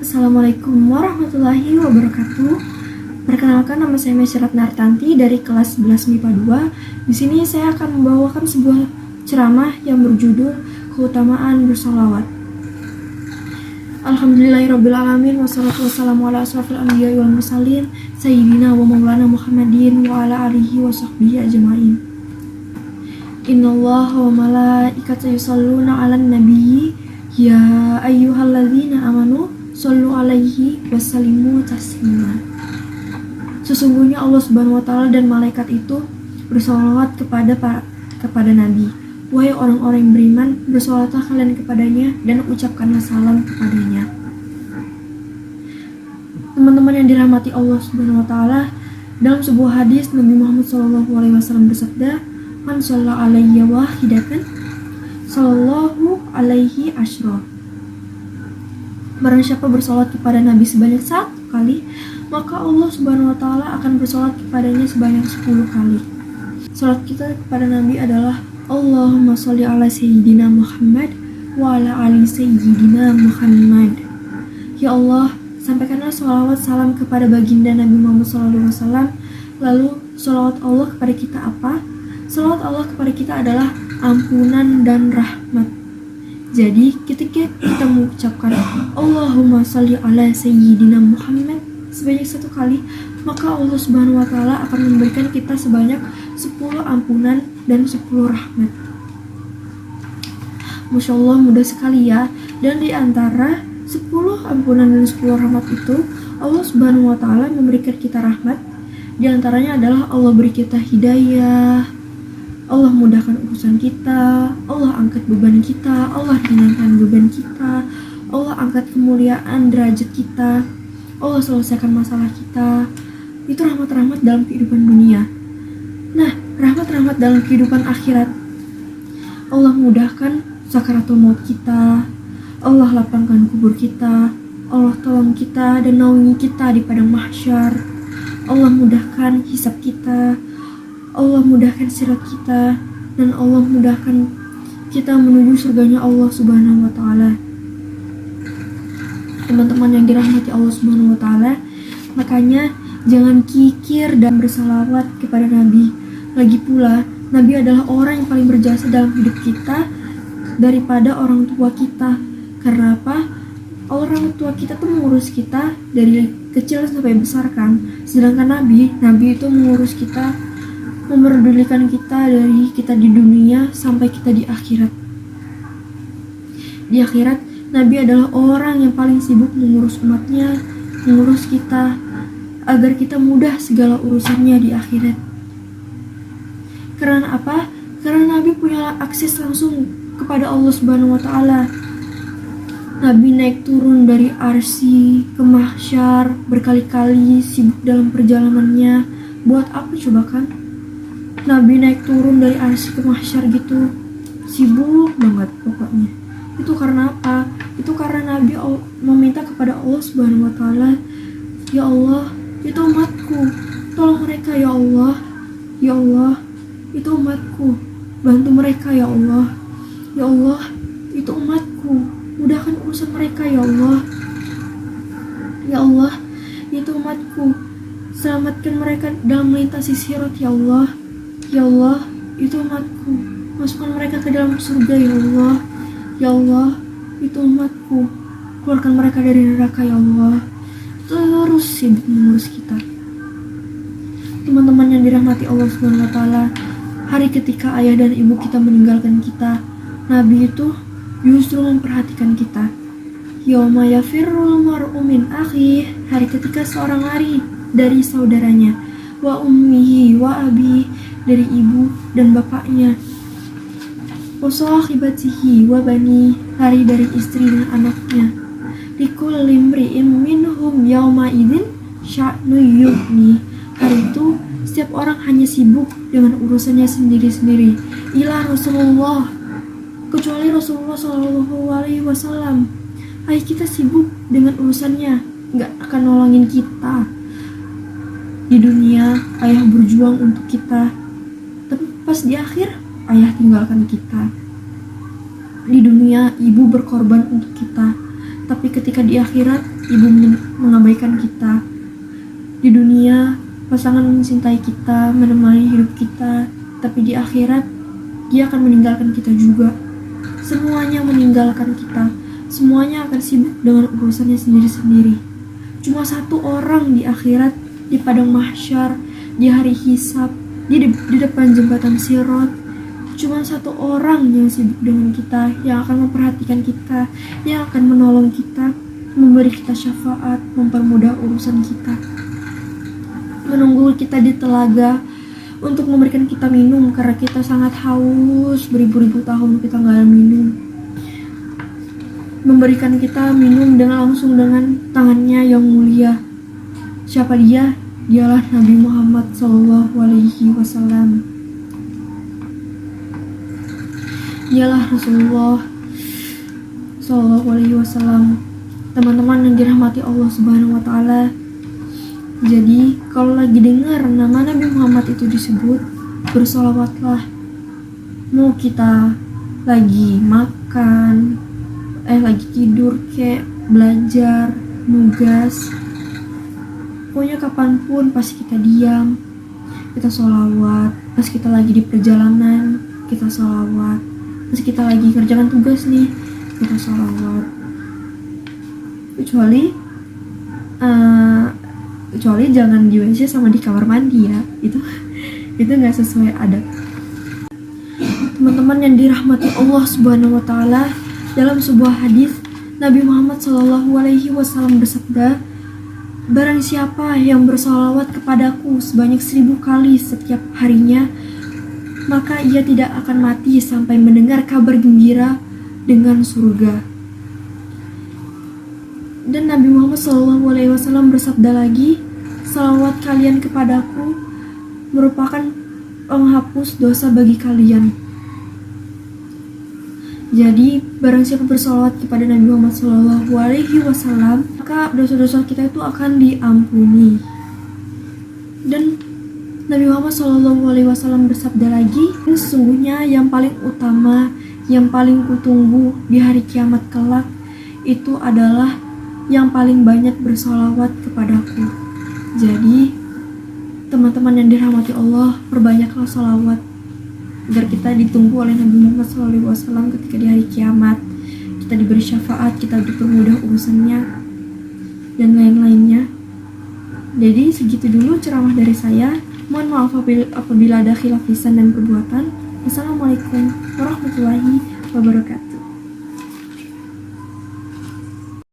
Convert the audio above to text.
Assalamualaikum warahmatullahi wabarakatuh. Perkenalkan, nama saya Mesyarat Nartanti dari kelas 11 MIPA 2. Di sini saya akan membawakan sebuah ceramah yang berjudul Keutamaan Bersolawat. Alhamdulillahirrabbilalamin, wassalatu wassalamu ala asrafil anbiya'i wal mursalin, sayyidina wa maulana Muhammadin wa ala alihi wa sahbihi ajma'in. Innallaha wa malaikatahu yusholluna 'alan nabiyyi ya ayyuhalladzina amanu shollu 'alaihi wasallimu taslima. Sesungguhnya Allah Subhanahu wa taala dan malaikat itu bersolawat kepada Nabi. Wahai orang-orang yang beriman, bersolawatlah kalian kepadanya dan ucapkanlah salam kepadanya. Teman-teman yang dirahmati Allah Subhanahu wa taala, dalam sebuah hadis Nabi Muhammad SAW bersabda, "Man shalla 'alayya wahidatan, sallallahu alaihi asyra." Barang siapa bersolawat kepada Nabi sebanyak 1 kali, maka Allah Subhanahu wa taala akan bersolawat kepadanya sebanyak 10 kali. Salat kita kepada Nabi adalah Allahumma sholli ala sayyidina Muhammad wa ala ali sayyidina Muhammad. Ya Allah, sampaikanlah sholawat salam kepada baginda Nabi Muhammad SAW. Lalu sholawat Allah kepada kita apa? Sholawat Allah kepada kita adalah ampunan dan rahmat. Jadi ketika kita mengucapkan Allahumma sholli ala sayyidina Muhammad sebanyak 1 kali, maka Allah Subhanahu wa taala akan memberikan kita sebanyak 10 ampunan dan 10 rahmat. Masya Allah, mudah sekali ya. Dan di antara 10 ampunan dan 10 rahmat itu, Allah Subhanahu wa taala memberikan kita rahmat. Di antaranya adalah Allah beri kita hidayah, Allah mudahkan urusan kita, Allah angkat beban kita, Allah ringankan beban kita, Allah angkat kemuliaan derajat kita, Allah selesaikan masalah kita. Itu rahmat-rahmat dalam kehidupan dunia. Nah, rahmat-rahmat dalam kehidupan akhirat, Allah mudahkan sakaratul maut kita, Allah lapangkan kubur kita, Allah tolong kita dan naungi kita di padang mahsyar, Allah mudahkan hisab kita, Allah mudahkan sirat kita, dan Allah mudahkan kita menuju surganya Allah Subhanahu wa taala. Teman-teman yang dirahmati Allah Subhanahu wa taala, makanya jangan kikir dan bersalawat kepada Nabi. Lagi pula, Nabi adalah orang yang paling berjasa dalam hidup kita daripada orang tua kita. Karena apa? Orang tua kita tuh mengurus kita dari kecil sampai besar kan. Sedangkan Nabi itu mengurus kita, memperdulikan kita dari kita di dunia sampai kita di akhirat. Di akhirat, Nabi adalah orang yang paling sibuk mengurus umatnya, mengurus kita, agar kita mudah segala urusannya di akhirat. Karena apa? Karena Nabi punya akses langsung kepada Allah Subhanahu wa taala. Nabi naik turun dari arsy ke mahsyar berkali-kali, sibuk dalam perjalanannya. Buat apa coba kan? Nabi naik turun dari arsy ke mahsyar gitu, sibuk banget pokoknya. Itu karena apa? Itu karena Nabi meminta kepada Allah Subhanahu wa taala, "Ya Allah, itu umatku, tolong mereka ya Allah. Ya Allah, itu umatku, bantu mereka ya Allah. Ya Allah, itu umatku, mudahkan urusan mereka ya Allah. Ya Allah, itu umatku, selamatkan mereka dalam melintasi sirat ya Allah. Ya Allah, itu umatku, masukkan mereka ke dalam surga ya Allah. Ya Allah, itu umatku, keluarkan mereka dari neraka ya Allah." Terus sibuk mengurus kita. Teman-teman yang dirahmati Allah Subhanahu wa taala, hari ketika ayah dan ibu kita meninggalkan kita, Nabi itu justru memperhatikan kita. Yauma yafirrul mar'u min akhihi, hari ketika seorang lari dari saudaranya, wa ummihi wa abi, dari ibu dan bapaknya, wa sahibatihi wa bani, lari dari istri dan anaknya. Likulli imri'in minhum yauma idzin sya'nu yughni, hari itu setiap orang hanya sibuk dengan urusannya sendiri-sendiri. Ila Rasulullah, kecuali Rasulullah SAW. Ayah kita sibuk dengan urusannya, gak akan nolongin kita. Di dunia ayah berjuang untuk kita, tapi pas di akhir ayah tinggalkan kita. Di dunia ibu berkorban untuk kita, Tapi ketika di akhirat, ibu mengabaikan kita. Di dunia, pasangan mencintai kita, menemani hidup kita, tapi di akhirat, dia akan meninggalkan kita juga. Semuanya meninggalkan kita. Semuanya akan sibuk dengan urusannya sendiri-sendiri. Cuma satu orang di akhirat, di padang mahsyar, di hari hisab, di depan jembatan Sirat, cuma satu orang yang sibuk dengan kita, yang akan memperhatikan kita, yang akan menolong kita, memberi kita syafaat, mempermudah urusan kita, menunggu kita di telaga untuk memberikan kita minum karena kita sangat haus, beribu-ribu tahun kita nggak ada minum, memberikan kita minum langsung dengan tangannya yang mulia. Siapa dia? Dialah Nabi Muhammad SAW. Dialah Rasulullah SAW. Teman-teman yang dirahmati Allah Subhanahu Wa Taala. Jadi kalau lagi dengar nama Nabi Muhammad itu disebut, bersolawatlah. Mau kita lagi makan, lagi tidur, kayak belajar, nugas, pokoknya kapanpun pasti kita diam, kita sholawat. Pas kita lagi di perjalanan, kita sholawat. Pas kita lagi kerjakan tugas nih, kita sholawat. Kecuali jangan di WC sama di kamar mandi ya, itu nggak sesuai adab. Teman-teman yang dirahmati Allah Subhanahu Wa Taala, dalam sebuah hadis Nabi Muhammad SAW bersabda, barang siapa yang bersalawat kepadaku sebanyak 1000 kali setiap harinya, maka ia tidak akan mati sampai mendengar kabar gembira dengan surga. Dan Nabi Muhammad SAW bersabda lagi, salawat kalian kepadaku merupakan penghapus dosa bagi kalian. Jadi barang siapa bersalawat kepada Nabi Muhammad SAW, maka dosa-dosa kita itu akan diampuni. Dan Nabi Muhammad SAW bersabda lagi, sesungguhnya yang paling utama, yang paling kutunggu di hari kiamat kelak itu adalah yang paling banyak bersalawat kepadaku. Jadi teman-teman yang dirahmati Allah, perbanyaklah salawat agar kita ditunggu oleh Nabi Muhammad SAW ketika di hari kiamat, kita diberi syafaat, kita dipermudah urusannya dan lain-lainnya. Jadi segitu dulu ceramah dari saya. Mohon maaf apabila ada khilaf lisan dan perbuatan. Wassalamualaikum warahmatullahi wabarakatuh.